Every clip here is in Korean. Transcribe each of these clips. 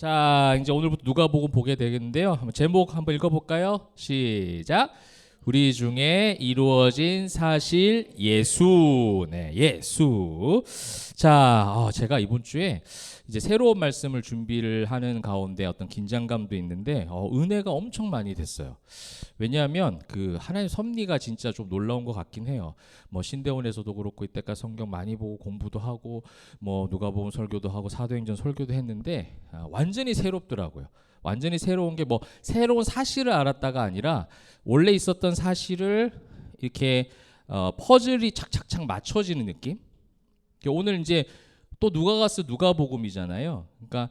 자, 이제 오늘부터 누가복음 보게 되겠는데요. 제목 한번 읽어볼까요? 시작. 우리 중에 이루어진 사실 예수. 네, 예수. 자, 제가 이번 주에 이제 새로운 말씀을 준비를 하는 가운데 어떤 긴장감도 있는데 은혜가 엄청 많이 됐어요. 왜냐하면 그 하나님 섭리가 진짜 좀 놀라운 것 같긴 해요. 뭐 신대원에서도 그렇고 이때까지 성경 많이 보고 공부도 하고 뭐 누가복음 설교도 하고 사도행전 설교도 했는데 완전히 새롭더라고요. 완전히 새로운 게 뭐 새로운 사실을 알았다가 아니라 원래 있었던 사실을 이렇게 퍼즐이 착착착 맞춰지는 느낌. 오늘 이제 또 누가가스 누가복음이잖아요. 그러니까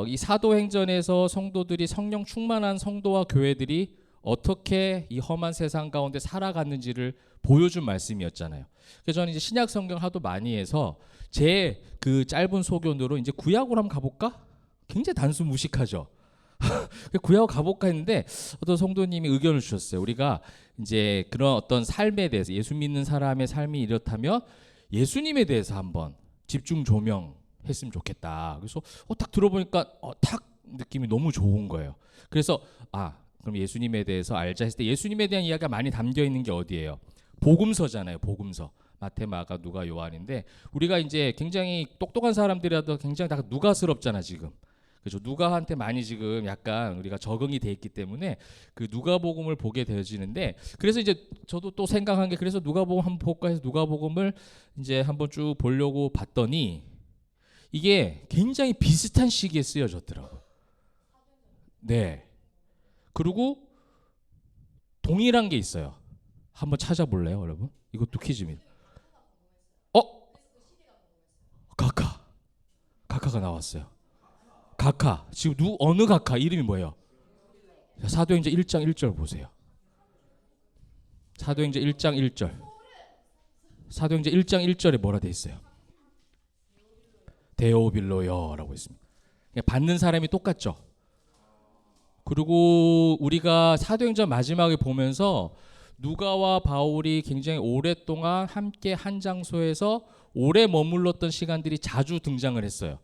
이 사도행전에서 성도들이 성령 충만한 성도와 교회들이 어떻게 이 험한 세상 가운데 살아갔는지를 보여준 말씀이었잖아요. 그래서 저는 이제 신약 성경 하도 많이 해서 제 그 짧은 소견으로 이제 구약으로 한번 가볼까? 굉장히 단순 무식하죠. 구약 가볼까 했는데 어떤 성도님이 의견을 주셨어요. 우리가 이제 그런 어떤 삶에 대해서 예수 믿는 사람의 삶이 이렇다면 예수님에 대해서 한번 집중 조명했으면 좋겠다. 그래서 딱 들어보니까 탁 느낌이 너무 좋은 거예요. 그래서 그럼 예수님에 대해서 알자 했을 때 예수님에 대한 이야기가 많이 담겨 있는 게 어디예요? 복음서잖아요. 복음서. 마태, 마가, 누가, 요한인데 우리가 이제 굉장히 똑똑한 사람들이라도 굉장히 다 누가스럽잖아 지금. 그렇죠. 누가한테 많이 지금 약간 우리가 적응이 돼 있기 때문에 그 누가복음을 보게 되어지는데 그래서 이제 저도 또 생각한 게 그래서 누가복음 한번 볼까 해서 누가복음을 이제 한번 쭉 보려고 봤더니 이게 굉장히 비슷한 시기에 쓰여졌더라고요. 네. 그리고 동일한 게 있어요. 한번 찾아볼래요, 여러분? 이것도 퀴즈입니다. 가카가 나왔어요. 가카. 지금 어느 가카 이름이 뭐예요? 사도행전 1장 1절 보세요. 사도행전 1장 1절. 사도행전 1장 1절에 뭐라 돼 있어요? 데오빌로여라고 있습니다. 받는 사람이 똑같죠. 그리고 우리가 사도행전 마지막에 보면서 누가와 바울이 굉장히 오랫동안 함께 한 장소에서 오래 머물렀던 시간들이 자주 등장을 했어요.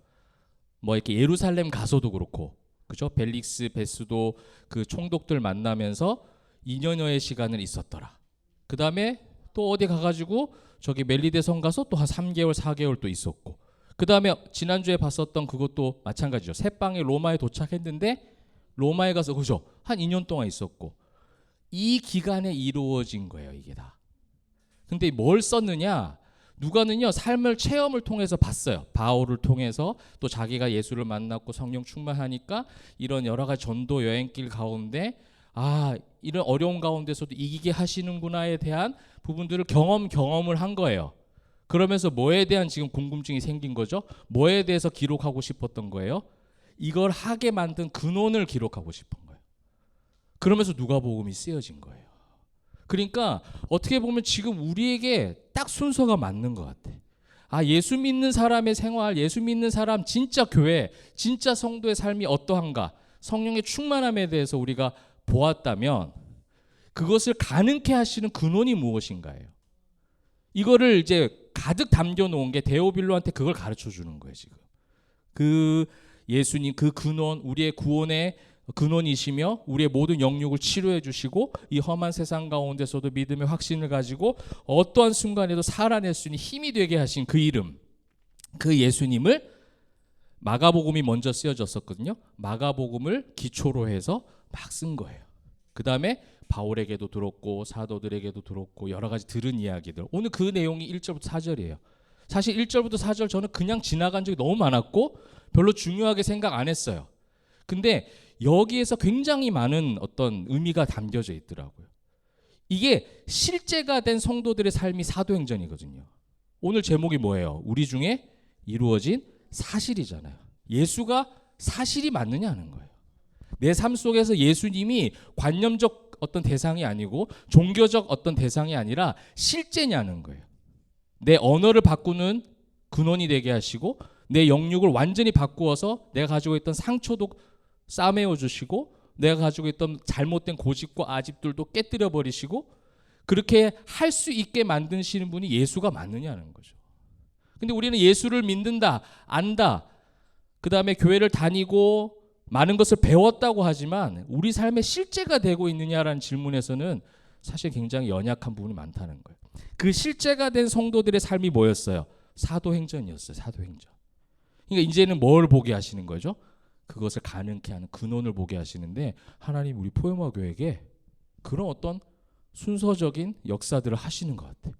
뭐 이렇게 예루살렘 가서도 그렇고, 그죠? 벨릭스 베스도 그 총독들 만나면서 2년여의 시간을 있었더라. 그 다음에 또 어디 가가지고 저기 멜리데 성 가서 또 한 3개월, 4개월 또 있었고, 그 다음에 지난주에 봤었던 그것도 마찬가지죠. 새방에 로마에 도착했는데 로마에 가서 그죠? 한 2년 동안 있었고, 이 기간에 이루어진 거예요, 이게 다. 근데 뭘 썼느냐? 누가는요 삶을 체험을 통해서 봤어요. 바울을 통해서 또 자기가 예수를 만났고 성령 충만하니까 이런 여러 가지 전도 여행길 가운데 이런 어려운 가운데서도 이기게 하시는구나에 대한 부분들을 경험을 한 거예요. 그러면서 뭐에 대한 지금 궁금증이 생긴 거죠? 뭐에 대해서 기록하고 싶었던 거예요? 이걸 하게 만든 근원을 기록하고 싶은 거예요. 그러면서 누가복음이 쓰여진 거예요. 그러니까 어떻게 보면 지금 우리에게 딱 순서가 맞는 것 같아. 예수 믿는 사람의 생활, 예수 믿는 사람 진짜 교회, 진짜 성도의 삶이 어떠한가, 성령의 충만함에 대해서 우리가 보았다면 그것을 가능케 하시는 근원이 무엇인가예요. 이거를 이제 가득 담겨 놓은 게 데오빌로한테 그걸 가르쳐 주는 거예요. 지금 그 예수님 그 근원, 우리의 구원의 근원이시며 우리의 모든 영육을 치료해 주시고 이 험한 세상 가운데서도 믿음의 확신을 가지고 어떠한 순간에도 살아낼 수 있는 힘이 되게 하신 그 이름, 그 예수님을 마가복음이 먼저 쓰여졌었거든요. 마가복음을 기초로 해서 막 쓴 거예요. 그 다음에 바울에게도 들었고 사도들에게도 들었고 여러 가지 들은 이야기들. 오늘 그 내용이 1절부터 4절이에요. 사실 1절부터 4절 저는 그냥 지나간 적이 너무 많았고 별로 중요하게 생각 안 했어요. 근데 여기에서 굉장히 많은 어떤 의미가 담겨져 있더라고요. 이게 실제가 된 성도들의 삶이 사도행전이거든요. 오늘 제목이 뭐예요? 우리 중에 이루어진 사실이잖아요. 예수가 사실이 맞느냐는 거예요. 내 삶 속에서 예수님이 관념적 어떤 대상이 아니고 종교적 어떤 대상이 아니라 실제냐는 거예요. 내 언어를 바꾸는 근원이 되게 하시고 내 영육을 완전히 바꾸어서 내가 가지고 있던 상처도 싸매어 주시고 내가 가지고 있던 잘못된 고집과 아집들도 깨뜨려 버리시고 그렇게 할 수 있게 만드시는 분이 예수가 맞느냐는 거죠. 근데 우리는 예수를 믿는다, 안다. 그다음에 교회를 다니고 많은 것을 배웠다고 하지만 우리 삶의 실제가 되고 있느냐라는 질문에서는 사실 굉장히 연약한 부분이 많다는 거예요. 그 실제가 된 성도들의 삶이 뭐였어요? 사도행전이었어요. 사도행전. 그러니까 이제는 뭘 보게 하시는 거죠? 그것을 가능케 하는 근원을 보게 하시는데, 하나님 우리 포에마 교회에게 그런 어떤 순서적인 역사들을 하시는 것 같아요.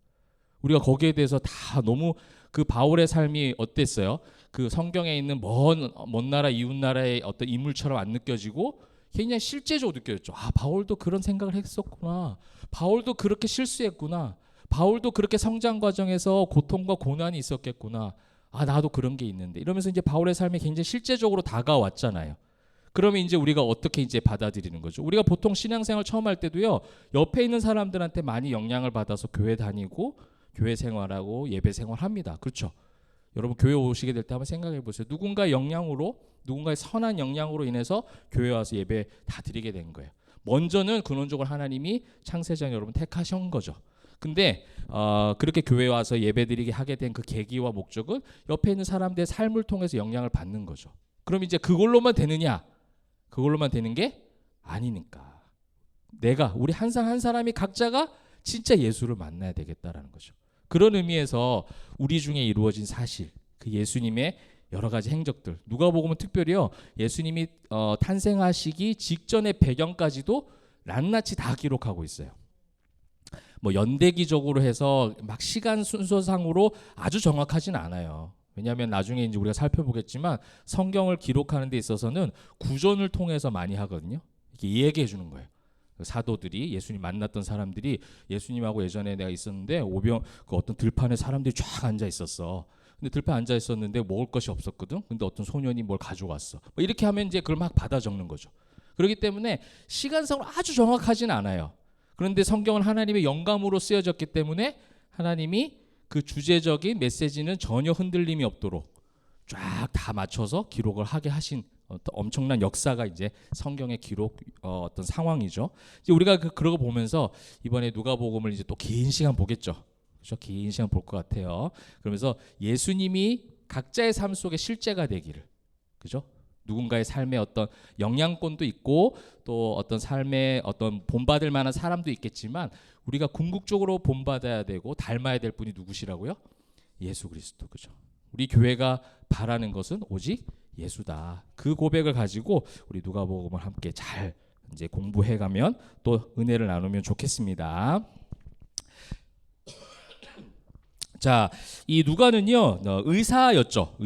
우리가 거기에 대해서 다 너무 그 바울의 삶이 어땠어요? 그 성경에 있는 먼 나라 이웃 나라의 어떤 인물처럼 안 느껴지고 굉장히 실제적으로 느껴졌죠. 아, 바울도 그런 생각을 했었구나. 바울도 그렇게 실수했구나. 바울도 그렇게 성장 과정에서 고통과 고난이 있었겠구나. 아, 나도 그런 게 있는데. 이러면서 이제 바울의 삶이 굉장히 실제적으로 다가왔잖아요. 그러면 이제 우리가 어떻게 이제 받아들이는 거죠? 우리가 보통 신앙생활 처음 할 때도요, 옆에 있는 사람들한테 많이 영향을 받아서 교회 다니고 교회 생활하고 예배 생활합니다. 그렇죠? 여러분 교회 오시게 될 때 한번 생각해 보세요. 누군가의 영향으로, 누군가의 선한 영향으로 인해서 교회 와서 예배 다 드리게 된 거예요. 먼저는 근원적으로 하나님이 창세전 여러분 택하신 거죠. 근데 그렇게 교회 와서 예배드리게 하게 된 그 계기와 목적은 옆에 있는 사람들의 삶을 통해서 영향을 받는 거죠. 그럼 이제 그걸로만 되느냐? 그걸로만 되는 게 아니니까. 우리 한 사람 한 사람이 각자가 진짜 예수를 만나야 되겠다라는 거죠. 그런 의미에서 우리 중에 이루어진 사실, 그 예수님의 여러 가지 행적들, 누가복음은 특별히요, 예수님이 탄생하시기 직전의 배경까지도 낱낱이 다 기록하고 있어요. 뭐 연대기적으로 해서 막 시간 순서상으로 아주 정확하진 않아요. 왜냐하면 나중에 이제 우리가 살펴보겠지만 성경을 기록하는 데 있어서는 구전을 통해서 많이 하거든요. 이렇게 이야기해 주는 거예요. 사도들이, 예수님 만났던 사람들이, 예수님하고 예전에 내가 있었는데 그 어떤 들판에 사람들이 쫙 앉아 있었어. 근데 들판에 앉아 있었는데 먹을 것이 없었거든. 근데 어떤 소년이 뭘 가져왔어. 뭐 이렇게 하면 이제 그걸 막 받아 적는 거죠. 그렇기 때문에 시간상으로 아주 정확하진 않아요. 그런데 성경은 하나님의 영감으로 쓰여졌기 때문에 하나님이 그 주제적인 메시지는 전혀 흔들림이 없도록 쫙 다 맞춰서 기록을 하게 하신 엄청난 역사가 이제 성경의 기록 어떤 상황이죠. 이제 우리가 그러고 보면서 이번에 누가복음을 이제 또 긴 시간 보겠죠. 그렇죠? 긴 시간 볼 것 같아요. 그러면서 예수님이 각자의 삶 속에 실제가 되기를, 그죠? 누군가의 삶에 어떤 영향권도 있고 또 어떤 삶에 어떤 본받을 만한 사람도 있겠지만 우리가 궁극적으로 본받아야 되고 닮아야 될 분이 누구시라고요? 예수 그리스도, 그죠? 우리 교회가 바라는 것은 오직 예수다. 그 고백을 가지고 우리 누가복음을 함께 잘 이제 공부해가면 또 은혜를 나누면 좋겠습니다. 자, 이 누가는요 의사였죠.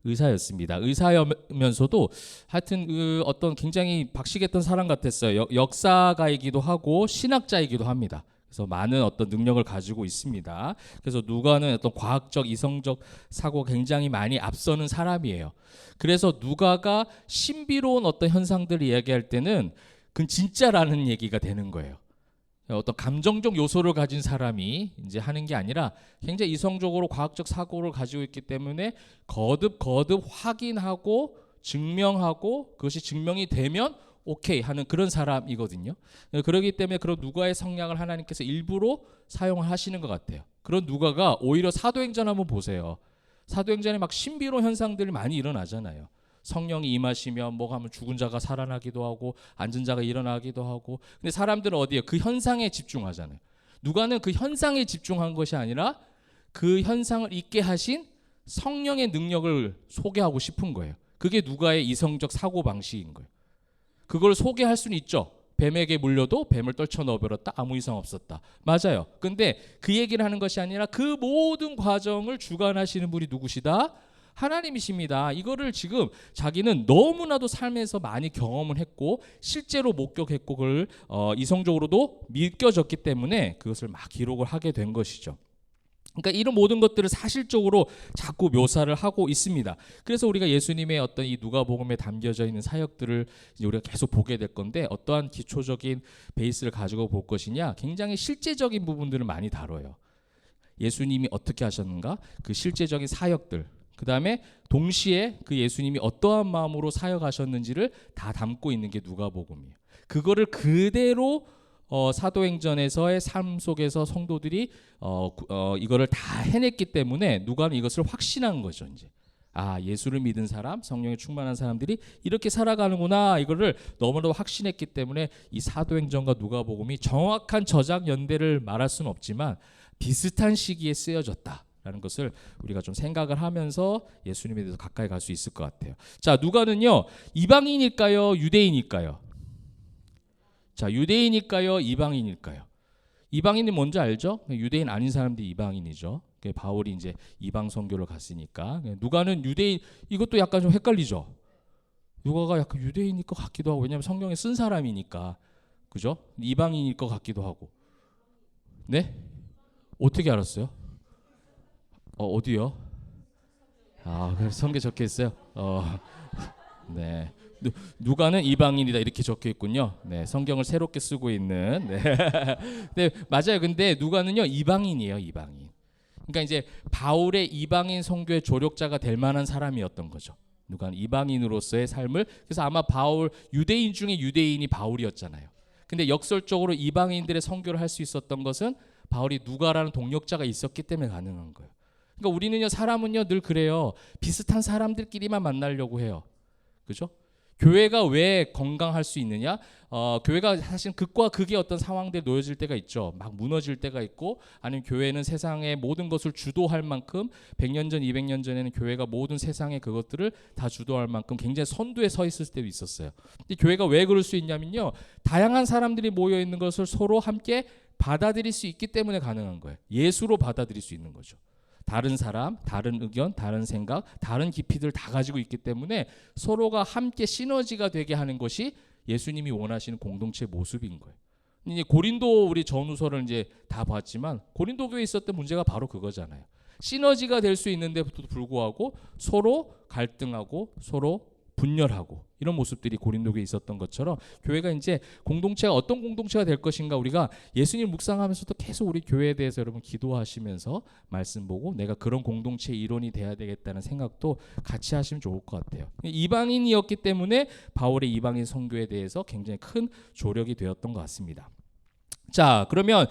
의사였습니다. 의사면서도 하여튼 그 어떤 굉장히 박식했던 사람 같았어요. 역사가이기도 하고 신학자이기도 합니다. 그래서 많은 어떤 능력을 가지고 있습니다. 그래서 누가는 어떤 과학적, 이성적 사고가 굉장히 많이 앞서는 사람이에요. 그래서 누가가 신비로운 어떤 현상들을 이야기할 때는 그건 진짜라는 얘기가 되는 거예요. 어떤 감정적 요소를 가진 사람이 이제 하는 게 아니라 굉장히 이성적으로 과학적 사고를 가지고 있기 때문에 거듭 확인하고 증명하고 그것이 증명이 되면 오케이 하는 그런 사람이거든요. 그렇기 때문에 그런 누가의 성량을 하나님께서 일부러 사용을 하시는 것 같아요. 그런 누가가 오히려 사도행전 한번 보세요. 사도행전에 막 신비로운 현상들이 많이 일어나잖아요. 성령이 임하시면 뭐가 하면 죽은 자가 살아나기도 하고 앉은 자가 일어나기도 하고. 근데 사람들은 어디에 그 현상에 집중하잖아요. 누가는 그 현상에 집중한 것이 아니라 그 현상을 있게 하신 성령의 능력을 소개하고 싶은 거예요. 그게 누가의 이성적 사고 방식인 거예요. 그걸 소개할 수는 있죠. 뱀에게 물려도 뱀을 떨쳐 넣어버렸다. 아무 이상 없었다. 맞아요. 근데 그 얘기를 하는 것이 아니라 그 모든 과정을 주관하시는 분이 누구시다? 하나님이십니다. 이거를 지금 자기는 너무나도 삶에서 많이 경험을 했고 실제로 목격했고 그걸 이성적으로도 믿겨졌기 때문에 그것을 막 기록을 하게 된 것이죠. 그러니까 이런 모든 것들을 사실적으로 자꾸 묘사를 하고 있습니다. 그래서 우리가 예수님의 어떤 이 누가복음에 담겨져 있는 사역들을 이제 우리가 계속 보게 될 건데 어떠한 기초적인 베이스를 가지고 볼 것이냐, 굉장히 실제적인 부분들을 많이 다뤄요. 예수님이 어떻게 하셨는가, 그 실제적인 사역들, 그 다음에 동시에 그 예수님이 어떠한 마음으로 사역하셨는지를 다 담고 있는 게 누가복음이에요. 그거를 그대로 사도행전에서의 삶 속에서 성도들이 이거를 다 해냈기 때문에 누가는 이것을 확신한 거죠. 이제 아, 예수를 믿은 사람, 성령에 충만한 사람들이 이렇게 살아가는구나, 이거를 너무나도 확신했기 때문에 이 사도행전과 누가복음이 정확한 저작 연대를 말할 수는 없지만 비슷한 시기에 쓰여졌다라는 것을 우리가 좀 생각을 하면서 예수님에 대해서 가까이 갈 수 있을 것 같아요. 자, 누가는요, 이방인일까요, 유대인일까요? 자, 유대인일까요, 이방인일까요? 이방인이 뭔지 알죠? 유대인 아닌 사람들이 이방인이죠. 바울이 이제 이방 선교를 갔으니까. 누가는 유대인, 이것도 약간 좀 헷갈리죠. 누가가 약간 유대인일 것 같기도 하고, 왜냐하면 성경에 쓴 사람이니까, 그죠? 이방인일 것 같기도 하고. 네? 어떻게 알았어요? 어디요? 아, 그래서 성경에 적혀 있어요. 네. 누가는 이방인이다 이렇게 적혀 있군요. 네, 성경을 새롭게 쓰고 있는. 네, 네, 맞아요. 근데 누가는요, 이방인이에요, 이방인. 그러니까 이제 바울의 이방인 선교의 조력자가 될 만한 사람이었던 거죠. 누가는 이방인으로서의 삶을. 그래서 아마 바울, 유대인 중에 유대인이 바울이었잖아요. 근데 역설적으로 이방인들의 선교를 할 수 있었던 것은 바울이 누가라는 동력자가 있었기 때문에 가능한 거예요. 그러니까 우리는요, 사람은요 늘 그래요. 비슷한 사람들끼리만 만나려고 해요. 그죠? 교회가 왜 건강할 수 있느냐? 교회가 사실 극과 극의 어떤 상황들에 놓여질 때가 있죠. 막 무너질 때가 있고, 아니면 교회는 세상의 모든 것을 주도할 만큼 100년 전, 200년 전에는 교회가 모든 세상의 그것들을 다 주도할 만큼 굉장히 선두에 서 있을 때도 있었어요. 근데 교회가 왜 그럴 수 있냐면요, 다양한 사람들이 모여 있는 것을 서로 함께 받아들일 수 있기 때문에 가능한 거예요. 예수로 받아들일 수 있는 거죠. 다른 사람, 다른 의견, 다른 생각, 다른 깊이들 다 가지고 있기 때문에 서로가 함께 시너지가 되게 하는 것이 예수님이 원하시는 공동체의 모습인 거예요. 이제 고린도 우리 전후서를 이제 다 봤지만 고린도 교회에 있었던 문제가 바로 그거잖아요. 시너지가 될 수 있는데도 불구하고 서로 갈등하고 서로 분열하고 이런 모습들이 고린도교에 있었던 것처럼 교회가 이제 공동체가 어떤 공동체가 될 것인가, 우리가 예수님 묵상하면서도 계속 우리 교회에 대해서 여러분 기도하시면서 말씀 보고 내가 그런 공동체의 일원이 돼야 되겠다는 생각도 같이 하시면 좋을 것 같아요. 이방인이었기 때문에 바울의 이방인 선교에 대해서 굉장히 큰 조력이 되었던 것 같습니다. 자, 그러면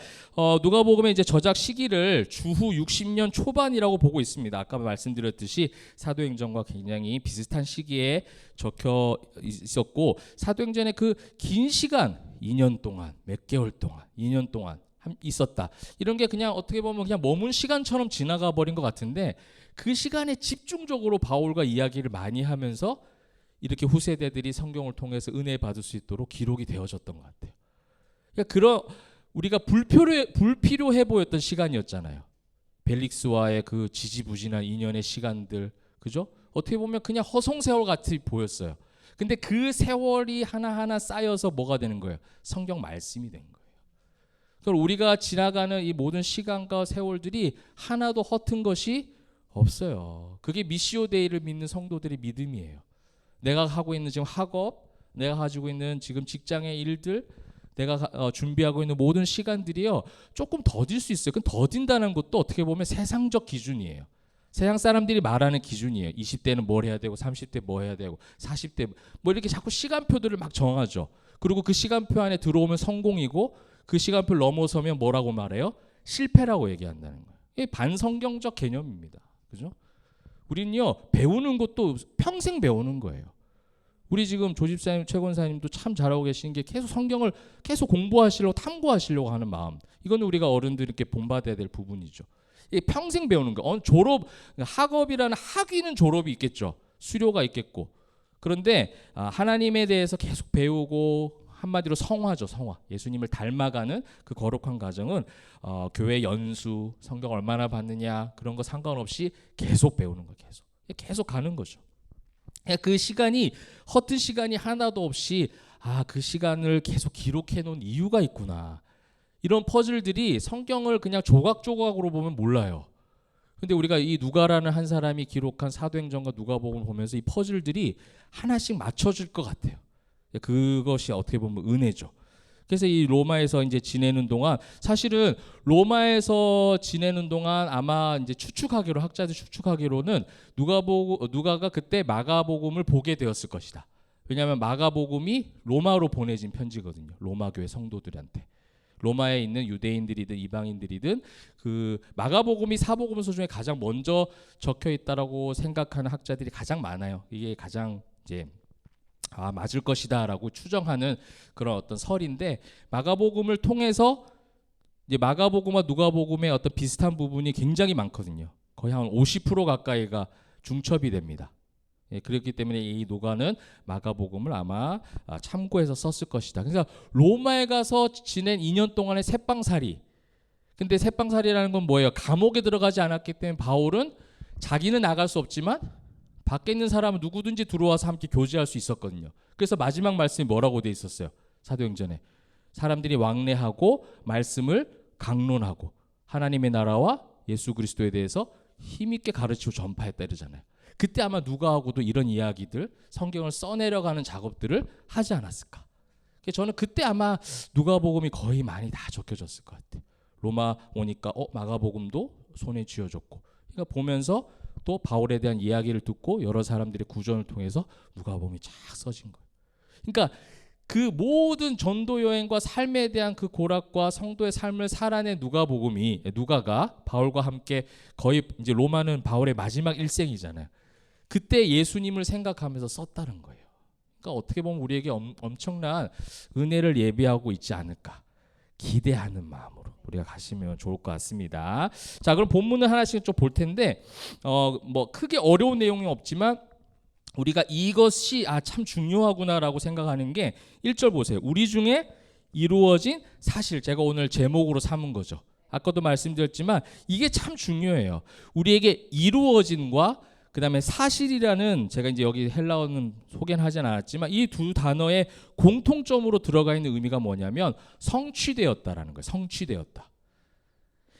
누가복음의 이제 저작 시기를 주후 60년 초반이라고 보고 있습니다. 아까 말씀드렸듯이 사도행전과 굉장히 비슷한 시기에 적혀 있었고, 사도행전의 그 긴 시간, 2년 동안, 몇 개월 동안, 2년 동안 있었다. 이런 게 그냥 어떻게 보면 그냥 머문 시간처럼 지나가 버린 것 같은데, 그 시간에 집중적으로 바울과 이야기를 많이 하면서 이렇게 후세대들이 성경을 통해서 은혜 받을 수 있도록 기록이 되어졌던 것 같아요. 그러니까 우리가 불필요해 보였던 시간이었잖아요. 벨릭스와의 그 지지부진한 인연의 시간들, 그죠? 어떻게 보면 그냥 허송세월 같이 보였어요. 근데 그 세월이 하나하나 쌓여서 뭐가 되는 거예요? 성경 말씀이 된 거예요. 그럼 우리가 지나가는 이 모든 시간과 세월들이 하나도 허튼 것이 없어요. 그게 미시오 데이를 믿는 성도들의 믿음이에요. 내가 하고 있는 지금 학업, 내가 가지고 있는 지금 직장의 일들, 내가 준비하고 있는 모든 시간들이요, 조금 더딜 수 있어요. 그 더딘다는 것도 어떻게 보면 세상적 기준이에요. 세상 사람들이 말하는 기준이에요. 20대는 뭘 해야 되고 30대 뭐 해야 되고 40대 뭐 이렇게 자꾸 시간표들을 막 정하죠. 그리고 그 시간표 안에 들어오면 성공이고, 그 시간표를 넘어서면 뭐라고 말해요? 실패라고 얘기한다는 거예요. 이게 반성경적 개념입니다. 그죠? 우리는요, 배우는 것도 평생 배우는 거예요. 우리 지금 조집사님, 최권사님도 참 잘하고 계시는 게 계속 성경을 계속 공부하시려고, 탐구하시려고 하는 마음. 이건 우리가 어른들께 본받아야 될 부분이죠. 이게 평생 배우는 거. 학업이라는 학위는 졸업이 있겠죠. 수료가 있겠고. 그런데 하나님에 대해서 계속 배우고, 한마디로 성화죠, 성화. 예수님을 닮아가는 그 거룩한 과정은 교회 연수, 성경 얼마나 받느냐 그런 거 상관없이 계속 배우는 거, 계속 가는 거죠. 그 시간이 허튼 시간이 하나도 없이, 그 시간을 계속 기록해 놓은 이유가 있구나. 이런 퍼즐들이 성경을 그냥 조각조각으로 보면 몰라요. 근데 우리가 이 누가라는 한 사람이 기록한 사도행전과 누가복음을 보면서 이 퍼즐들이 하나씩 맞춰질 것 같아요. 그것이 어떻게 보면 은혜죠. 그래서 이 로마에서 이제 지내는 동안, 사실은 로마에서 지내는 동안 아마 이제 학자들 추측하기로는 누가가 그때 마가복음을 보게 되었을 것이다. 왜냐하면 마가복음이 로마로 보내진 편지거든요. 로마 교회 성도들한테. 로마에 있는 유대인들이든 이방인들이든 그 마가복음이 사복음서 중에 가장 먼저 적혀 있다라고 생각하는 학자들이 가장 많아요. 이게 가장 이제 맞을 것이다라고 추정하는 그런 어떤 설인데, 마가복음을 통해서 이제 마가복음과 누가복음의 어떤 비슷한 부분이 굉장히 많거든요. 거의 한 50% 가까이가 중첩이 됩니다. 예, 그렇기 때문에 이 누가는 마가복음을 아마 참고해서 썼을 것이다. 그래서 로마에 가서 지낸 2년 동안의 새빵살이. 근데 새빵살이라는 건 뭐예요? 감옥에 들어가지 않았기 때문에 바울은 자기는 나갈 수 없지만 밖에 있는 사람은 누구든지 들어와서 함께 교제할 수 있었거든요. 그래서 마지막 말씀이 뭐라고 돼 있었어요? 사도행전에 사람들이 왕래하고 말씀을 강론하고 하나님의 나라와 예수 그리스도에 대해서 힘있게 가르치고 전파했다 이러잖아요. 그때 아마 누가하고도 이런 이야기들, 성경을 써내려가는 작업들을 하지 않았을까. 저는 그때 아마 누가복음이 거의 많이 다 적혀졌을 것 같아요. 로마 오니까 마가복음도 손에 쥐어줬고, 그러니까 보면서 또 바울에 대한 이야기를 듣고 여러 사람들의 구전을 통해서 누가복음이 쫙 써진 거예요. 그러니까 그 모든 전도 여행과 삶에 대한 그 고락과 성도의 삶을 살아낸 누가가 바울과 함께 거의 이제 로마는 바울의 마지막 일생이잖아요. 그때 예수님을 생각하면서 썼다는 거예요. 그러니까 어떻게 보면 우리에게 엄청난 은혜를 예비하고 있지 않을까 기대하는 마음으로 우리가 가시면 좋을 것 같습니다. 자, 그럼 본문을 하나씩 좀 볼 텐데 뭐 크게 어려운 내용이 없지만 우리가 이것이 참 중요하구나라고 생각하는 게 1절 보세요. 우리 중에 이루어진 사실, 제가 오늘 제목으로 삼은 거죠. 아까도 말씀드렸지만 이게 참 중요해요. 우리에게 이루어진과 그 다음에 사실이라는, 제가 이제 여기 헬라어는 소개는 하진 않았지만 이 두 단어의 공통점으로 들어가 있는 의미가 뭐냐면 성취되었다라는 거예요. 성취되었다.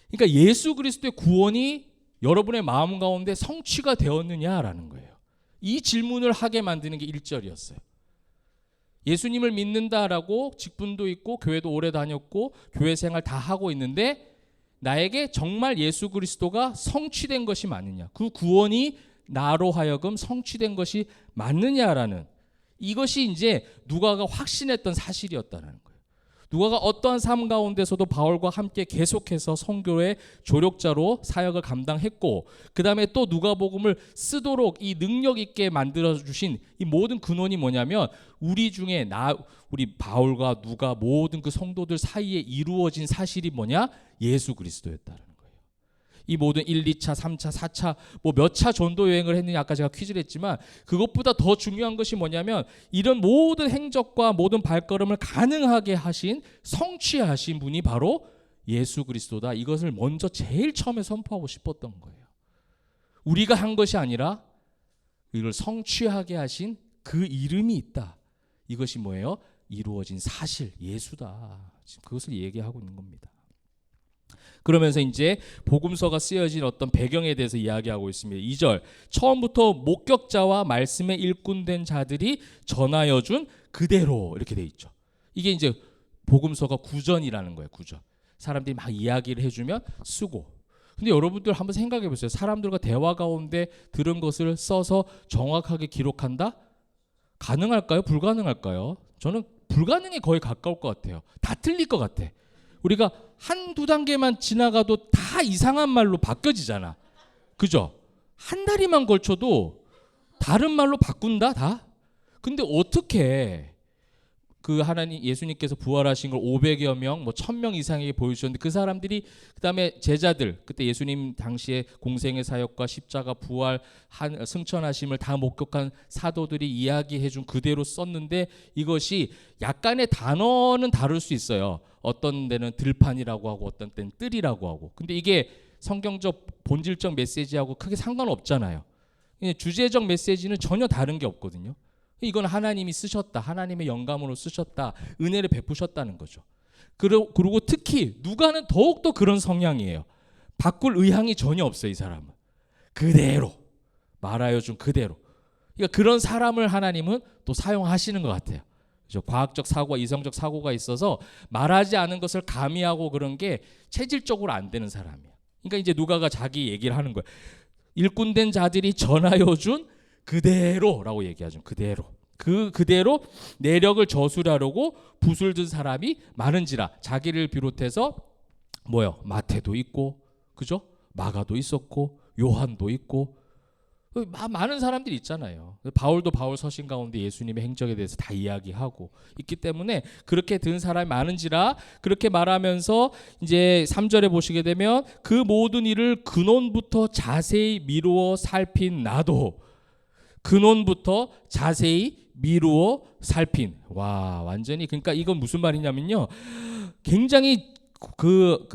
그러니까 예수 그리스도의 구원이 여러분의 마음 가운데 성취가 되었느냐라는 거예요. 이 질문을 하게 만드는 게 1절이었어요. 예수님을 믿는다라고 직분도 있고 교회도 오래 다녔고 교회 생활 다 하고 있는데 나에게 정말 예수 그리스도가 성취된 것이 맞느냐, 그 구원이 나로 하여금 성취된 것이 맞느냐라는, 이것이 이제 누가가 확신했던 사실이었다는 거예요. 누가가 어떠한 삶 가운데서도 바울과 함께 계속해서 선교의 조력자로 사역을 감당했고, 그 다음에 또 누가복음을 쓰도록 이 능력 있게 만들어 주신 이 모든 근원이 뭐냐면 우리 중에 우리 바울과 누가 모든 그 성도들 사이에 이루어진 사실이 뭐냐? 예수 그리스도였다는 거예요. 이 모든 1, 2차, 3차, 4차 뭐 몇 차 전도 여행을 했느냐 아까 제가 퀴즈를 했지만 그것보다 더 중요한 것이 뭐냐면 이런 모든 행적과 모든 발걸음을 가능하게 하신, 성취하신 분이 바로 예수 그리스도다. 이것을 먼저 제일 처음에 선포하고 싶었던 거예요. 우리가 한 것이 아니라 이걸 성취하게 하신 그 이름이 있다. 이것이 뭐예요? 이루어진 사실, 예수다. 지금 그것을 얘기하고 있는 겁니다. 그러면서 이제 복음서가 쓰여진 어떤 배경에 대해서 이야기하고 있습니다. 2절, 처음부터 목격자와 말씀에 일꾼된 자들이 전하여 준 그대로, 이렇게 돼 있죠. 이게 이제 복음서가 구전이라는 거예요. 구전. 사람들이 막 이야기를 해주면 쓰고. 근데 여러분들 한번 생각해 보세요. 사람들과 대화 가운데 들은 것을 써서 정확하게 기록한다? 가능할까요? 불가능할까요? 저는 불가능에 거의 가까울 것 같아요. 다 틀릴 것 같아. 우리가 한두 단계만 지나가도 다 이상한 말로 바뀌어지잖아. 그죠? 한 다리만 걸쳐도 다른 말로 바꾼다 다? 근데 어떻게 그 하나님 예수님께서 부활하신 걸 500여 명, 뭐 1000명 이상에게 보여주셨는데 그 사람들이 그다음에 제자들, 그때 예수님 당시에 공생의 사역과 십자가 부활 승천하심을 다 목격한 사도들이 이야기해준 그대로 썼는데 이것이 약간의 단어는 다를 수 있어요. 어떤 데는 들판이라고 하고 어떤 때는 뜰이라고 하고. 근데 이게 성경적 본질적 메시지하고 크게 상관없잖아요. 주제적 메시지는 전혀 다른 게 없거든요. 이건 하나님이 쓰셨다, 하나님의 영감으로 쓰셨다, 은혜를 베푸셨다는 거죠. 그리고 특히 누가는 더욱더 그런 성향이에요. 바꿀 의향이 전혀 없어요. 이 사람은 그대로 말하여 준 그대로. 그러니까 그런 사람을 하나님은 또 사용하시는 것 같아요. 그렇죠? 과학적 사고와 이성적 사고가 있어서 말하지 않은 것을 가미하고 그런 게 체질적으로 안 되는 사람이에요. 그러니까 이제 누가가 자기 얘기를 하는 거예요. 일꾼된 자들이 전하여 준 그대로라고 얘기하죠. 그대로. 그대로 내력을 저술하려고 붓을 든 사람이 많은지라. 자기를 비롯해서 뭐요? 마태도 있고, 그죠? 마가도 있었고, 요한도 있고, 많은 사람들이 있잖아요. 바울도 바울 서신 가운데 예수님의 행적에 대해서 다 이야기하고 있기 때문에 그렇게 든 사람이 많은지라. 그렇게 말하면서 이제 3절에 보시게 되면 그 모든 일을 근원부터 자세히 미루어 살핀 나도. 근원부터 자세히 미루어 살핀. 와, 완전히. 그러니까 이건 무슨 말이냐면요, 굉장히 그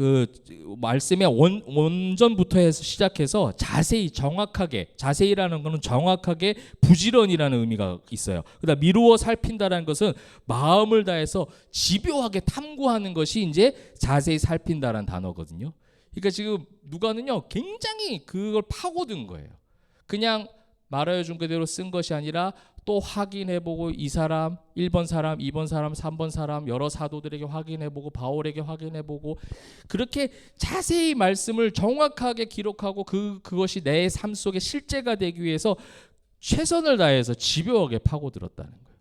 말씀의 원전부터 해서 시작해서 자세히, 정확하게, 자세히라는 것은 정확하게, 부지런이라는 의미가 있어요. 그다음 미루어 살핀다라는 것은 마음을 다해서 집요하게 탐구하는 것이 이제 자세히 살핀다라는 단어거든요. 그러니까 지금 누가는요, 굉장히 그걸 파고든 거예요. 그냥 말하여 준 그대로 쓴 것이 아니라 또 확인해보고, 이 사람 1번 사람, 2번 사람, 3번 사람, 여러 사도들에게 확인해보고, 바울에게 확인해보고, 그렇게 자세히 말씀을 정확하게 기록하고 그것이 내 삶 속에 실제가 되기 위해서 최선을 다해서 집요하게 파고들었다는 거예요.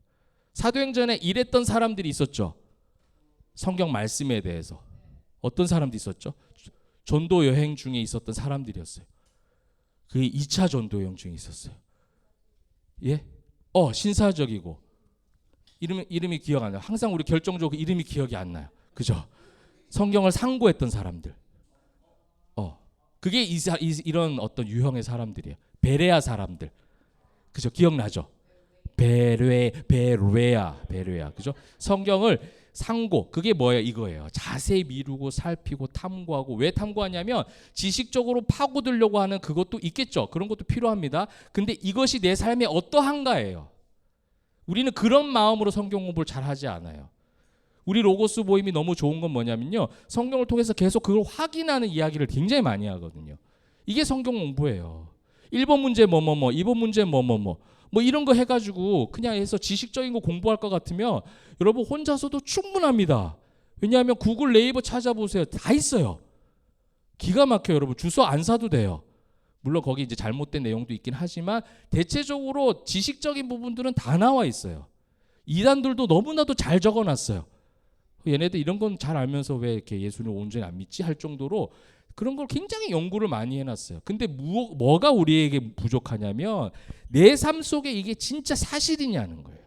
사도행전에 이랬던 사람들이 있었죠. 성경 말씀에 대해서 어떤 사람들이 있었죠? 전도 여행 중에 있었던 사람들이었어요. 그게 2차 전도 여행 중에 있었어요. 예? 신사적이고 이름이 기억 안 나요. 항상 우리 결정적으로 이름이 기억이 안 나요. 그죠? 성경을 상고했던 사람들. 그게 이런 어떤 유형의 사람들이에요. 베레아 사람들. 그죠? 기억나죠? 베레아. 그죠? 성경을 상고, 그게 뭐예요? 이거예요. 자세히 미루고 살피고 탐구하고. 왜 탐구하냐면 지식적으로 파고들려고 하는 그것도 있겠죠. 그런 것도 필요합니다. 근데 이것이 내 삶에 어떠한가예요. 우리는 그런 마음으로 성경 공부를 잘 하지 않아요. 우리 로고스 모임이 너무 좋은 건 뭐냐면요, 성경을 통해서 계속 그걸 확인하는 이야기를 굉장히 많이 하거든요. 이게 성경 공부예요. 1번 문제 뭐뭐뭐, 2번 문제 뭐뭐뭐, 뭐 이런 거 해가지고 그냥 해서 지식적인 거 공부할 것 같으면 여러분 혼자서도 충분합니다. 왜냐하면 구글, 네이버 찾아보세요. 다 있어요. 기가 막혀요. 여러분 주소 안 사도 돼요. 물론 거기 이제 잘못된 내용도 있긴 하지만 대체적으로 지식적인 부분들은 다 나와 있어요. 이단들도 너무나도 잘 적어놨어요. 얘네들 이런 건 잘 알면서 왜 이렇게 예수를 온전히 안 믿지 할 정도로 그런 걸 굉장히 연구를 많이 해놨어요. 근데 뭐가 우리에게 부족하냐면 내 삶 속에 이게 진짜 사실이냐는 거예요.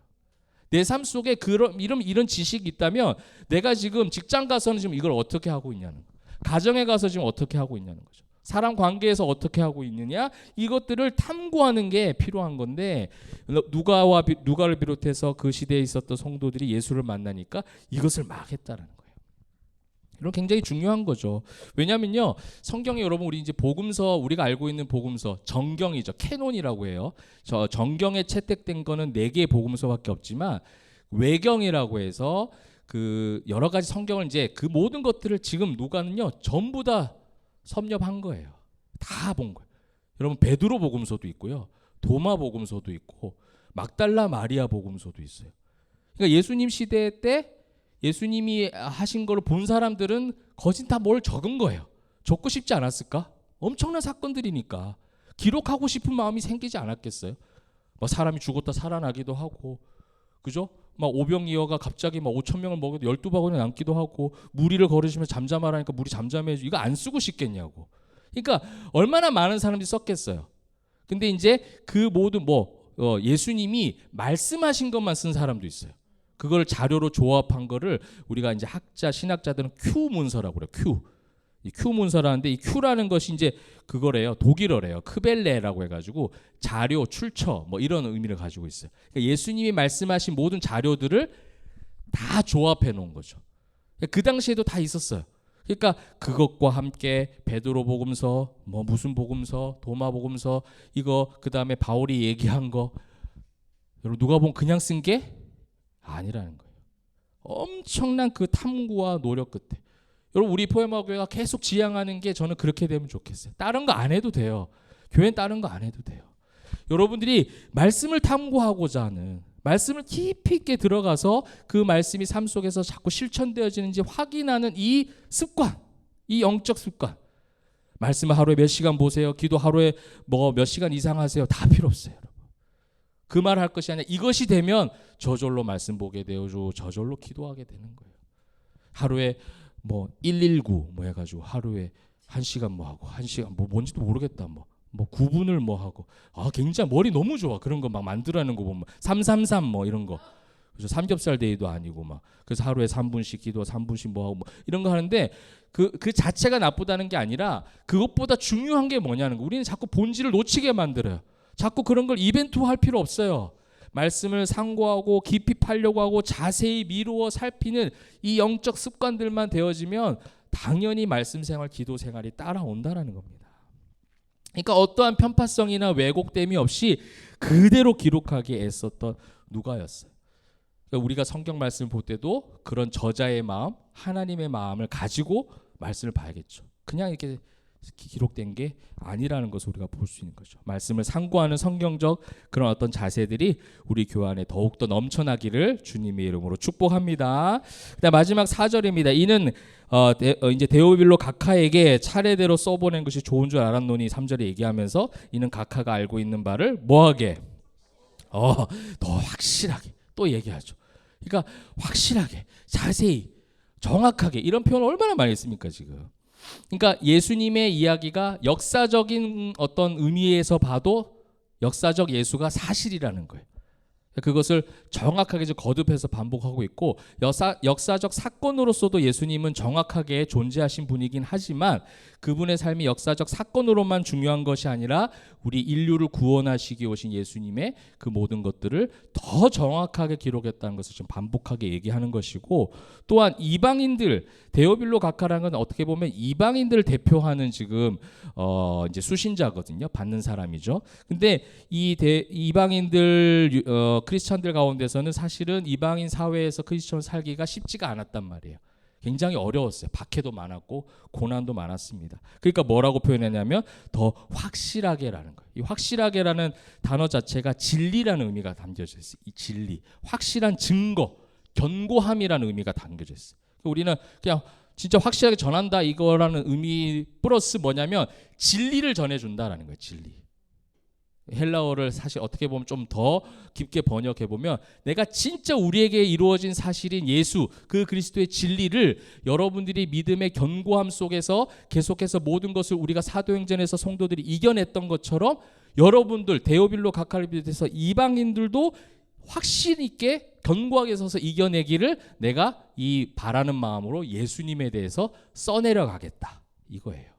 내 삶 속에 이런 지식이 있다면 내가 지금 직장 가서는 지금 이걸 어떻게 하고 있냐는 거예요. 가정에 가서 지금 어떻게 하고 있냐는 거죠. 사람 관계에서 어떻게 하고 있느냐, 이것들을 탐구하는 게 필요한 건데, 누가를 비롯해서 그 시대에 있었던 성도들이 예수를 만나니까 이것을 막 했다는 거예요. 이건 굉장히 중요한 거죠. 왜냐면요, 성경에 여러분 우리 이제 복음서, 우리가 알고 있는 복음서, 정경이죠. 캐논이라고 해요. 저 정경에 채택된 거는 4개의 복음서밖에 없지만 외경이라고 해서 그 여러 가지 성경을 이제 그 모든 것들을 지금 누가는요 전부 다 섭렵한 거예요. 다 본 거예요. 여러분 베드로 복음서도 있고요, 도마 복음서도 있고, 막달라 마리아 복음서도 있어요. 그러니까 예수님 시대 때 예수님이 하신 걸 본 사람들은 거진 다 뭘 적은 거예요. 적고 싶지 않았을까? 엄청난 사건들이니까 기록하고 싶은 마음이 생기지 않았겠어요? 뭐 사람이 죽었다 살아나기도 하고, 그죠? 막 오병이어가 갑자기 막 5천 명을 먹여도 12바구니 남기도 하고, 무리를 걸으시면 잠잠하라니까 물이 잠잠해지고, 이거 안 쓰고 싶겠냐고. 그러니까 얼마나 많은 사람들이 썼겠어요. 근데 이제 그 모든 예수님이 말씀하신 것만 쓴 사람도 있어요. 그걸 자료로 조합한 거를 우리가 이제 신학자들은 Q 문서라고 그래요. Q. 이 Q 문서라는데, 이 Q라는 것이 이제 그거래요. 독일어래요. 크벨레라고 해가지고 자료, 출처 뭐 이런 의미를 가지고 있어요. 그러니까 예수님이 말씀하신 모든 자료들을 다 조합해 놓은 거죠. 그 당시에도 다 있었어요. 그러니까 그것과 함께 베드로 복음서, 뭐 무슨 복음서, 도마 복음서, 이거 그 다음에 바울이 얘기한 거, 여러분 누가 보면 그냥 쓴 게 아니라는 거예요. 엄청난 그 탐구와 노력 끝에. 여러분 우리 포에마교회가 계속 지향하는 게, 저는 그렇게 되면 좋겠어요. 다른 거 안 해도 돼요. 교회는 다른 거 안 해도 돼요. 여러분들이 말씀을 탐구하고자 하는, 말씀을 깊이 있게 들어가서 그 말씀이 삶 속에서 자꾸 실천되어지는지 확인하는 이 습관, 이 영적 습관. 말씀을 하루에 몇 시간 보세요. 기도 하루에 뭐 몇 시간 이상 하세요. 다 필요 없어요. 여러분. 그 말 할 것이 아니라 이것이 되면 저절로 말씀 보게 되어줘, 저절로 기도하게 되는 거예요. 하루에 뭐 119 뭐 해가지고 하루에 1시간 뭐 하고 1시간 뭐 뭔지도 모르겠다 뭐 9분을 뭐 하고 굉장히 머리 너무 좋아. 그런 거 막 만들어내는 거 보면 333 뭐 이런 거. 그죠? 삼겹살 데이도 아니고 막 그래서 하루에 3분씩 기도 3분씩 뭐 하고 뭐 이런 거 하는데 그 자체가 나쁘다는 게 아니라 그것보다 중요한 게 뭐냐는 거. 우리는 자꾸 본질을 놓치게 만들어요. 자꾸 그런 걸 이벤트화할 필요 없어요. 말씀을 상고하고 깊이 파려고 하고 자세히 미루어 살피는 이 영적 습관들만 되어지면 당연히 말씀 생활, 기도 생활이 따라온다라는 겁니다. 그러니까 어떠한 편파성이나 왜곡됨이 없이 그대로 기록하기에 애썼던 누가였어요. 그러니까 우리가 성경 말씀을 볼 때도 그런 저자의 마음, 하나님의 마음을 가지고 말씀을 봐야겠죠. 그냥 이렇게 기록된 게 아니라는 것을 우리가 볼 수 있는 거죠. 말씀을 상고하는 성경적 그런 어떤 자세들이 우리 교회 안에 더욱더 넘쳐나기를 주님의 이름으로 축복합니다. 그다음 마지막 4절입니다. 이는 이제 데오빌로 각하에게 차례대로 써보낸 것이 좋은 줄 알았노니 3절에 얘기하면서 이는 각하가 알고 있는 바를 뭐하게? 더 확실하게 또 얘기하죠. 그러니까 확실하게, 자세히, 정확하게 이런 표현 얼마나 많이 씁니까 지금. 그러니까 예수님의 이야기가 역사적인 어떤 의미에서 봐도 역사적 예수가 사실이라는 거예요. 그것을 정확하게 거듭해서 반복하고 있고 역사적 사건으로서도 예수님은 정확하게 존재하신 분이긴 하지만 그분의 삶이 역사적 사건으로만 중요한 것이 아니라 우리 인류를 구원하시기 오신 예수님의 그 모든 것들을 더 정확하게 기록했다는 것을 지금 반복하게 얘기하는 것이고 또한 이방인들 데오빌로 각하라는 건 어떻게 보면 이방인들을 대표하는 지금 이제 수신자거든요. 받는 사람이죠. 근데 이방인들 크리스천들 가운데서는 사실은 이방인 사회에서 크리스천 살기가 쉽지가 않았단 말이에요. 굉장히 어려웠어요. 박해도 많았고 고난도 많았습니다. 그러니까 뭐라고 표현했냐면 더 확실하게라는 거예요. 이 확실하게라는 단어 자체가 진리라는 의미가 담겨져 있어요. 이 진리, 확실한 증거, 견고함이라는 의미가 담겨져 있어요. 우리는 그냥 진짜 확실하게 전한다 이거라는 의미 플러스 뭐냐면 진리를 전해준다라는 거예요. 진리. 헬라어를 사실 어떻게 보면 좀 더 깊게 번역해 보면 내가 진짜 우리에게 이루어진 사실인 예수 그 그리스도의 진리를 여러분들이 믿음의 견고함 속에서 계속해서 모든 것을 우리가 사도행전에서 성도들이 이겨냈던 것처럼 여러분들 데오빌로 각하를 비롯해서 이방인들도 확신 있게 견고하게 서서 이겨내기를 내가 이 바라는 마음으로 예수님에 대해서 써내려 가겠다 이거예요.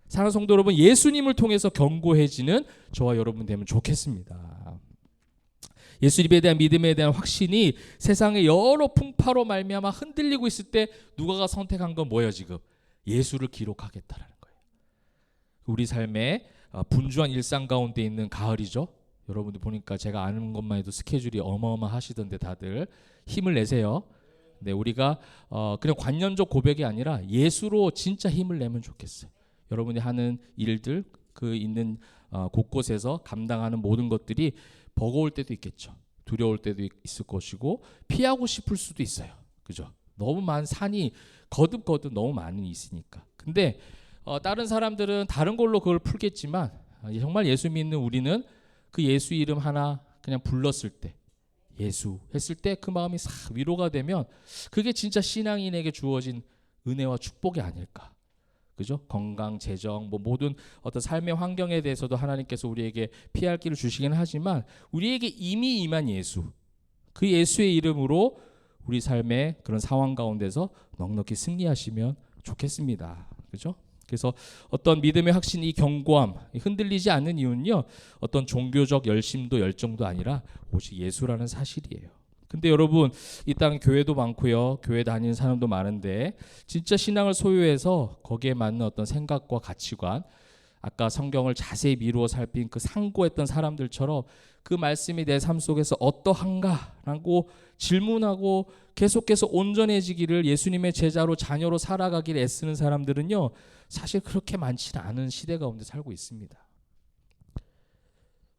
사랑하는 성도 여러분, 예수님을 통해서 견고해지는 저와 여러분 되면 좋겠습니다. 예수님에 대한 믿음에 대한 확신이 세상의 여러 풍파로 말미암아 흔들리고 있을 때 누가가 선택한 건 뭐예요 지금? 예수를 기록하겠다라는 거예요. 우리 삶의 분주한 일상 가운데 있는 가을이죠. 여러분들 보니까 제가 아는 것만 해도 스케줄이 어마어마하시던데 다들 힘을 내세요. 네, 우리가 그냥 관념적 고백이 아니라 예수로 진짜 힘을 내면 좋겠어요. 여러분이 하는 일들 그 있는 곳곳에서 감당하는 모든 것들이 버거울 때도 있겠죠. 두려울 때도 있을 것이고 피하고 싶을 수도 있어요. 그죠? 너무 많은 산이 거듭거듭 너무 많이 있으니까. 근데 다른 사람들은 다른 걸로 그걸 풀겠지만 정말 예수 믿는 우리는 그 예수 이름 하나 그냥 불렀을 때 예수 했을 때 그 마음이 싹 위로가 되면 그게 진짜 신앙인에게 주어진 은혜와 축복이 아닐까. 그죠? 건강, 재정, 모든 어떤 삶의 환경에 대해서도 하나님께서 우리에게 피할 길을 주시긴 하지만 우리에게 이미 임한 예수, 그 예수의 이름으로 우리 삶의 그런 상황 가운데서 넉넉히 승리하시면 좋겠습니다. 그죠? 그래서 어떤 믿음의 확신, 이 견고함, 흔들리지 않는 이유는요, 어떤 종교적 열심도 열정도 아니라 오직 예수라는 사실이에요. 근데 여러분 이 땅 교회도 많고요. 교회 다니는 사람도 많은데 진짜 신앙을 소유해서 거기에 맞는 어떤 생각과 가치관 아까 성경을 자세히 미루어 살핀 그 상고했던 사람들처럼 그 말씀이 내 삶 속에서 어떠한가라고 질문하고 계속해서 온전해지기를 예수님의 제자로 자녀로 살아가기를 애쓰는 사람들은요. 사실 그렇게 많지는 않은 시대 가운데 살고 있습니다.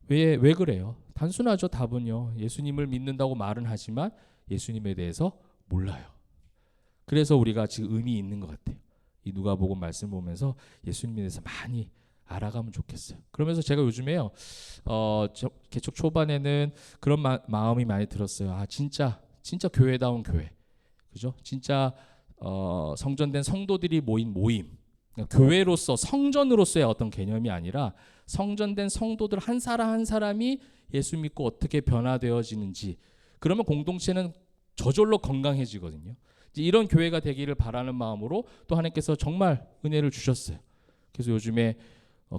왜 그래요? 단순하죠. 답은요. 예수님을 믿는다고 말은 하지만 예수님에 대해서 몰라요. 그래서 우리가 지금 의미 있는 것 같아요. 이 누가복음 말씀 보면서 예수님에 대해서 많이 알아가면 좋겠어요. 그러면서 제가 요즘에요, 개척 초반에는 그런 마음이 많이 들었어요. 아, 진짜 교회다운 교회, 그죠? 진짜 성전된 성도들이 모인 모임, 그러니까 교회로서 성전으로서의 어떤 개념이 아니라 성전된 성도들 한 사람 한 사람이 예수 믿고 어떻게 변화되어지는지, 그러면 공동체는 저절로 건강해지거든요. 이제 이런 교회가 되기를 바라는 마음으로 또 하나님께서 정말 은혜를 주셨어요. 그래서 요즘에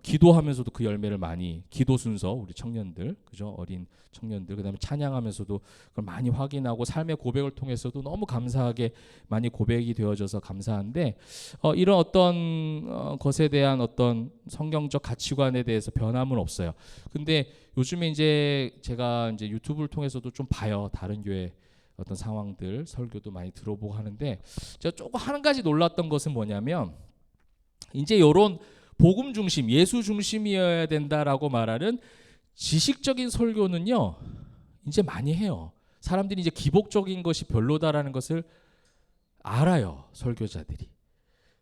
기도하면서도 그 열매를 많이, 기도 순서 우리 청년들, 그죠? 어린 청년들, 그다음에 찬양하면서도 그걸 많이 확인하고 삶의 고백을 통해서도 너무 감사하게 많이 고백이 되어져서 감사한데, 이런 어떤 것에 대한 어떤 성경적 가치관에 대해서 변함은 없어요. 근데 요즘에 이제 제가 이제 유튜브를 통해서도 좀 봐요. 다른 교회 어떤 상황들 설교도 많이 들어보고 하는데, 제가 조금 한 가지 놀랐던 것은 뭐냐면, 이제 요런 복음 중심, 예수 중심이어야 된다라고 말하는 지식적인 설교는요, 이제 많이 해요. 사람들이 이제 기복적인 것이 별로다라는 것을 알아요, 설교자들이.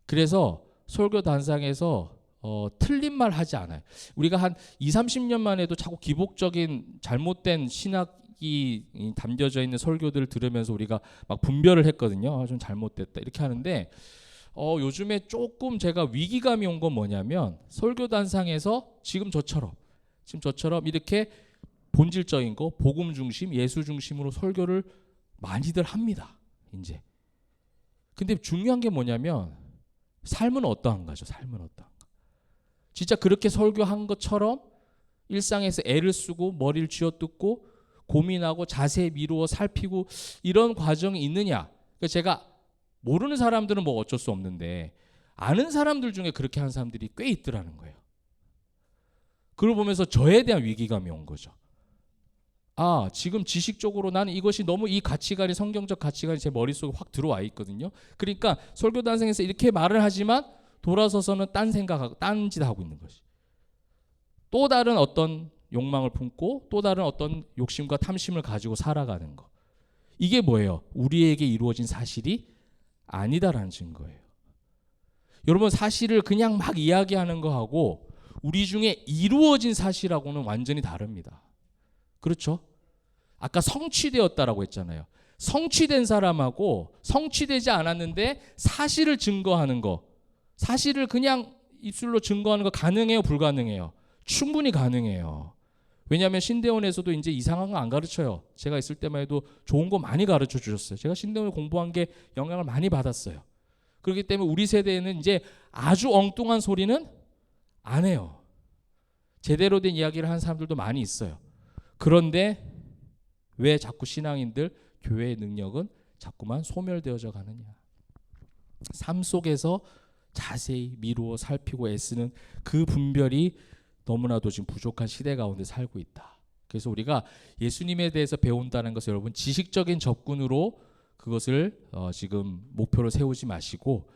그래서 설교 단상에서 틀린 말 하지 않아요. 우리가 한 20-30년만 해도 자꾸 기복적인 잘못된 신학이 담겨져 있는 설교들을 들으면서 우리가 막 분별을 했거든요. 좀 잘못됐다 이렇게 하는데, 요즘에 조금 제가 위기감이 온 건 뭐냐면, 설교단상에서 지금 저처럼 이렇게 본질적인 거, 복음 중심, 예수 중심으로 설교를 많이들 합니다. 이제. 근데 중요한 게 뭐냐면, 삶은 어떠한가죠? 삶은 어떠한가? 진짜 그렇게 설교한 것처럼 일상에서 애를 쓰고 머리를 쥐어뜯고 고민하고 자세히 미루어 살피고 이런 과정이 있느냐? 그러니까 제가 모르는 사람들은 뭐 어쩔 수 없는데, 아는 사람들 중에 그렇게 하는 사람들이 꽤 있더라는 거예요. 그걸 보면서 저에 대한 위기감이 온 거죠. 아, 지금 지식적으로 나는 이것이 너무, 이 가치관이, 성경적 가치관이 제 머릿속에 확 들어와 있거든요. 그러니까 설교단상에서 이렇게 말을 하지만 돌아서서는 딴 생각하고 딴 짓 하고 있는 것이, 또 다른 어떤 욕망을 품고 또 다른 어떤 욕심과 탐심을 가지고 살아가는 거. 이게 뭐예요? 우리에게 이루어진 사실이 아니다라는 증거예요. 여러분, 사실을 그냥 막 이야기하는 거하고 우리 중에 이루어진 사실하고는 완전히 다릅니다. 그렇죠? 아까 성취되었다라고 했잖아요. 성취된 사람하고 성취되지 않았는데 사실을 증거하는 거, 사실을 그냥 입술로 증거하는 거 가능해요? 불가능해요? 충분히 가능해요. 왜냐하면 신대원에서도 이제 이상한 거 안 가르쳐요. 제가 있을 때만 해도 좋은 거 많이 가르쳐 주셨어요. 제가 신대원에 공부한 게 영향을 많이 받았어요. 그렇기 때문에 우리 세대에는 이제 아주 엉뚱한 소리는 안 해요. 제대로 된 이야기를 하는 사람들도 많이 있어요. 그런데 왜 자꾸 신앙인들, 교회의 능력은 자꾸만 소멸되어져 가느냐? 삶 속에서 자세히 미루어 살피고 애쓰는 그 분별이 너무나도 지금 부족한 시대 가운데 살고 있다. 그래서 우리가 예수님에 대해서 배운다는 것을, 여러분, 지식적인 접근으로 그것을 지금 목표로 세우지 마시고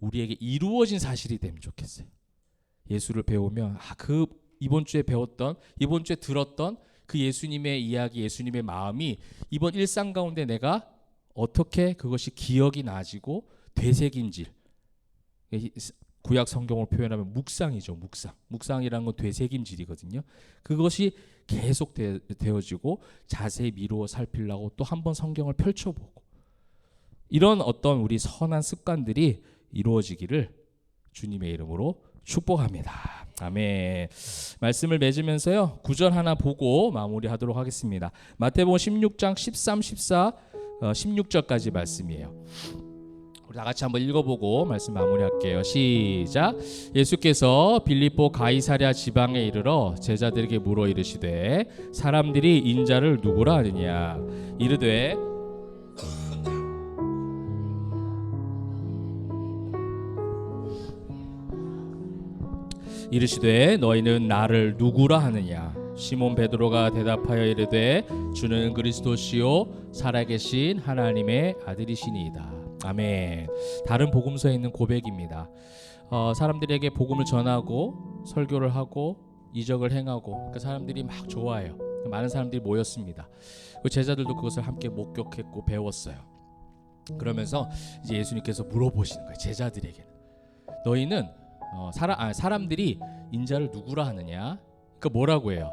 우리에게 이루어진 사실이 되면 좋겠어요. 예수를 배우면 그 이번 주에 배웠던, 이번 주에 들었던 그 예수님의 이야기, 예수님의 마음이 이번 일상 가운데 내가 어떻게 그것이 기억이 나지고 되새김질, 구약 성경을 표현하면 묵상이죠. 묵상이라는 건 되새김질이거든요. 그것이 계속 되어지고 자세히 미루어 살피려고 또 한 번 성경을 펼쳐보고, 이런 어떤 우리 선한 습관들이 이루어지기를 주님의 이름으로 축복합니다. 아멘. 말씀을 맺으면서요, 구절 하나 보고 마무리하도록 하겠습니다. 마태복음 16장 13, 14, 16절까지 말씀이에요. 우리 다 같이 한번 읽어보고 말씀 마무리할게요. 시작. 예수께서 빌립보 가이사랴 지방에 이르러 제자들에게 물어 이르시되 사람들이 인자를 누구라 하느냐? 이르되 너희는 나를 누구라 하느냐? 시몬 베드로가 대답하여 이르되 주는 그리스도시요 살아계신 하나님의 아들이시니이다. 아멘. 다른 복음서에 있는 고백입니다. 사람들에게 복음을 전하고 설교를 하고 이적을 행하고, 그 사람들이 막 좋아해요. 많은 사람들이 모였습니다. 제자들도 그것을 함께 목격했고 배웠어요. 그러면서 이제 예수님께서 물어보시는 거예요. 제자들에게 너희는 사람들이 인자를 누구라 하느냐? 그러니까 뭐라고 해요?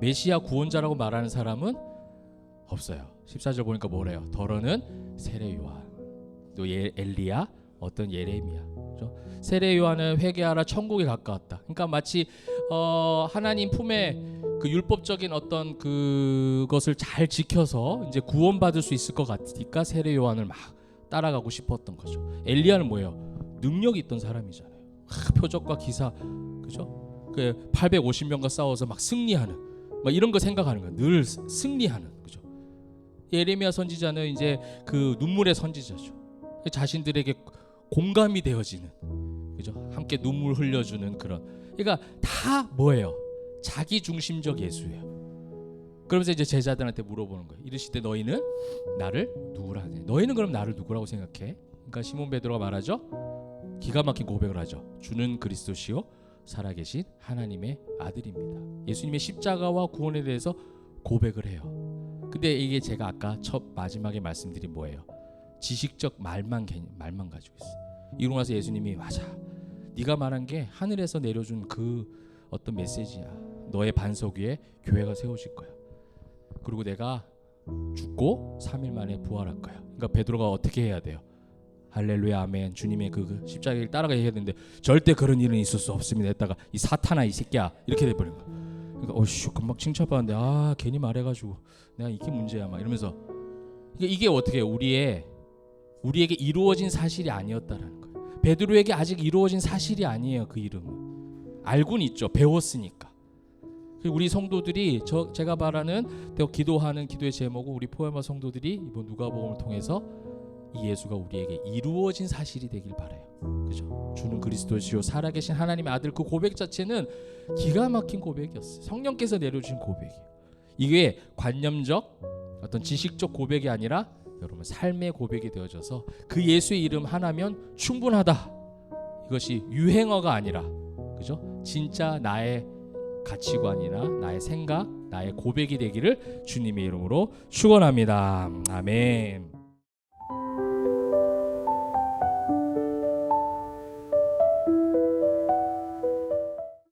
메시아 구원자라고 말하는 사람은 없어요. 14절 보니까 뭐래요? 더러는 세례 요한, 또 엘리야, 어떤 예레미야. 그렇죠? 세례 요한은 회개하라 천국에 가까웠다. 그러니까 마치 하나님 품에 그 율법적인 어떤 그것을 잘 지켜서 이제 구원받을 수 있을 것 같으니까 세례 요한을 막 따라가고 싶었던 거죠. 엘리야는 뭐예요? 능력이 있던 사람이잖아요. 표적과 기사, 그죠? 그 850명과 싸워서 막 승리하는, 막 이런 거 생각하는 거예요. 늘 승리하는, 그죠? 예레미야 선지자는 이제 그 눈물의 선지자죠. 자신들에게 공감이 되어지는, 그죠? 함께 눈물 흘려주는 그런. 그러니까 다 뭐예요? 자기 중심적 예수예요. 그러면서 이제 제자들한테 물어보는 거예요. 이르시되 너희는 나를 누구라 하냐? 너희는 그럼 나를 누구라고 생각해? 그러니까 시몬 베드로가 말하죠. 기가 막힌 고백을 하죠. 주는 그리스도시요 살아계신 하나님의 아들입니다. 예수님의 십자가와 구원에 대해서 고백을 해요. 근데 이게 제가 아까 첫 마지막에 말씀드린 뭐예요? 지식적 말만 가지고 있어. 이러고 나서 예수님이 맞아. 네가 말한 게 하늘에서 내려준 그 어떤 메시지야. 너의 반석 위에 교회가 세워질 거야. 그리고 내가 죽고 3일 만에 부활할 거야. 그러니까 베드로가 어떻게 해야 돼요? 할렐루야 아멘. 주님의 그 십자가를 따라가야 되는데 절대 그런 일은 있을 수 없습니다. 했다가 이 사탄아 이 새끼야 이렇게 돼버린 거야. 그러니까 어휴 금방 칭찬받는데 괜히 말해가지고 내가 이게 문제야 막 이러면서 이게 어떻게 우리에게 이루어진 사실이 아니었다라는 거예요. 베드로에게 아직 이루어진 사실이 아니에요. 그 이름은 알고는 있죠. 배웠으니까. 우리 성도들이 제가 말하는 기도하는 기도의 제목은 우리 포에마 성도들이 이번 누가복음을 통해서 이 예수가 우리에게 이루어진 사실이 되길 바라요. 그죠? 주는 그리스도시요 살아계신 하나님의 아들. 그 고백 자체는 기가 막힌 고백이었어요. 성령께서 내려주신 고백이에요. 이게 관념적 어떤 지식적 고백이 아니라 여러분 삶의 고백이 되어져서 그 예수의 이름 하나면 충분하다. 이것이 유행어가 아니라 그죠? 진짜 나의 가치관이나 나의 생각, 나의 고백이 되기를 주님의 이름으로 축원합니다. 아멘.